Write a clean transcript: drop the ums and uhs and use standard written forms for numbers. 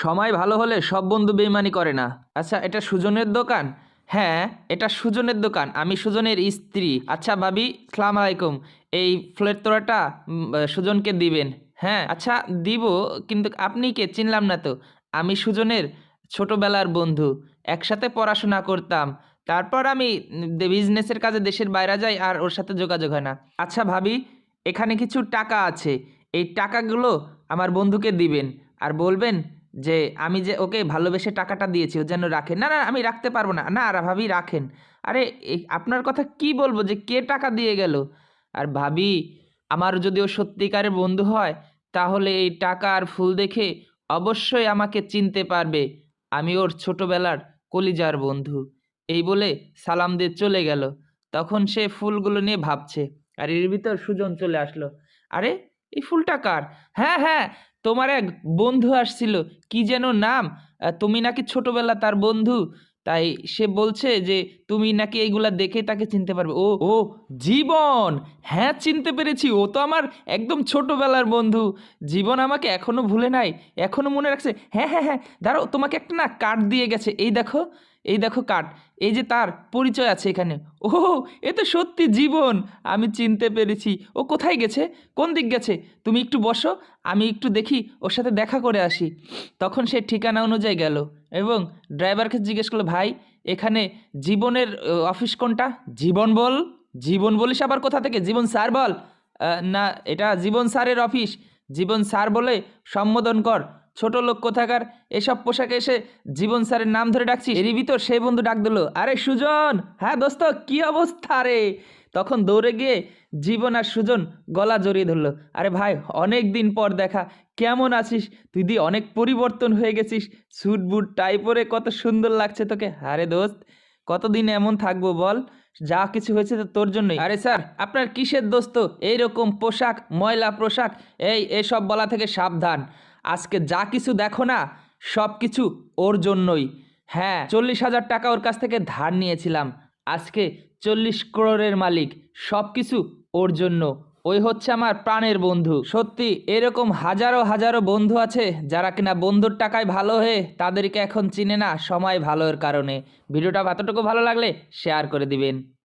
সময় ভালো হলে সব বন্ধু বেইমানি করে না। আচ্ছা, এটা সুজনের দোকান? হ্যাঁ, এটা সুজনের দোকান। আমি সুজনের স্ত্রী। আচ্ছা ভাবি, সালাম আলাইকুম। এই ফুলের তোড়াটা সুজনকে দিবেন। হ্যাঁ, আচ্ছা দিব, কিন্তু আপনি কে চিনলাম না তো। আমি সুজনের ছোটবেলার বন্ধু। একসাথে পড়াশোনা করতাম। তারপর আমি বিজনেসের কাজে দেশের বাইরে যাই আর ওর সাথে যোগাযোগ হয় না। আচ্ছা ভাবি, এখানে কিছু টাকা আছে। এই টাকাগুলো আমার বন্ধুকে দিবেন। আর বলবেন যে আমি যে ওকে ভালোবেসে টাকাটা দিয়েছি ও যেন রাখে। না না, আমি রাখতে পারবো না। না ভাবি, রাখেন। আরে আপনার কথা কি বলবো যে কে টাকা দিয়ে গেল। আর ভাবি, আমার যদি ও সত্যিকারের বন্ধু হয় তাহলে এই টাকা আর ফুল দেখে অবশ্যই আমাকে চিনতে পারবে। আমি ওর ছোটবেলার কলিজার বন্ধু। এই বলে সালাম দিয়ে চলে গেল। তখন সে ফুলগুলো নিয়ে ভাবছে, আর এর ভিতর সুজন চলে আসলো। আরে, এই ফুলটা কার? হ্যাঁ হ্যাঁ, তোমার এক বন্ধু আসছিল, কি যেন নাম? তুমি নাকি ছোটবেলা তার বন্ধু, তাই সে বলছে যে তুমি নাকি এইগুলা দেখে তাকে চিনতে পারবে। ও ও, জীবন! হ্যাঁ, চিনতে পেরেছি। ও তো আমার একদম ছোটবেলার বন্ধু। জীবন আমাকে এখনো ভুলে নাই, এখনো মনে রাখছে। হ্যাঁ হ্যাঁ হ্যাঁ, দাঁড়াও, তোমাকে একটা না কার্ড দিয়ে গেছে। এই দেখো, এই দেখো কার্ড। এই যে তার পরিচয় আছে এখানে। ও, এ তো সত্যি জীবন। আমি চিনতে পেরেছি। ও কোথায় গেছে? কোন দিক গেছে? তুমি একটু বসো, আমি একটু দেখি, ওর সাথে দেখা করে আসি। তখন সে ঠিকানা অনুযায়ী গেল এবং ড্রাইভারকে জিজ্ঞেস করলো, ভাই এখানে জীবনের অফিস কোনটা? জীবন বল। জীবন বলিস আবার কোথা থেকে? জীবন স্যার বল। না, এটা জীবন স্যারের অফিস। জীবন স্যার বলে সম্বোধন কর। ছোট লোক কোথাকার, এসব পোশাকে এসে জীবন স্যারের নাম ধরে ডাকছিস? এরই ভিতর সেই বন্ধু ডাক দিল, আরে সুজন! হ্যাঁ দোস্ত, কি অবস্থা রে? তখন দৌড়ে গিয়ে জীবন আর সুজন গলা জড়িয়ে ধরলো। আরে ভাই, অনেক দিন পর দেখা, কেমন আছিস? তুই দি অনেক পরিবর্তন হয়ে গেছিস। স্যুট বুট টাই পরে কত সুন্দর লাগছে তোকে। আরে দোস্ত, কতদিন এমন থাকবো বল? যা কিছু হয়েছে তো তোর জন্যই। আরে স্যার, আপনার কিসের দোস্ত? এইরকম পোশাক, ময়লা পোশাক, এসব বলা থেকে সাবধান। আজকে যা কিছু দেখো না, সব কিছু ওর জন্যই। হ্যাঁ, 40,000 টাকা ওর কাছ থেকে ধার নিয়েছিলাম। আজকে 40 crore মালিক। সব কিছু ওর জন্য। ওই হচ্ছে আমার প্রাণের বন্ধু। সত্যি এরকম হাজারো হাজারো বন্ধু আছে যারা কিনা বন্ধুর টাকায় ভালো হয়ে তাদেরকে এখন চিনে না সময় ভালোর কারণে। ভিডিওটা এতটুকু ভালো লাগলে শেয়ার করে দিবেন।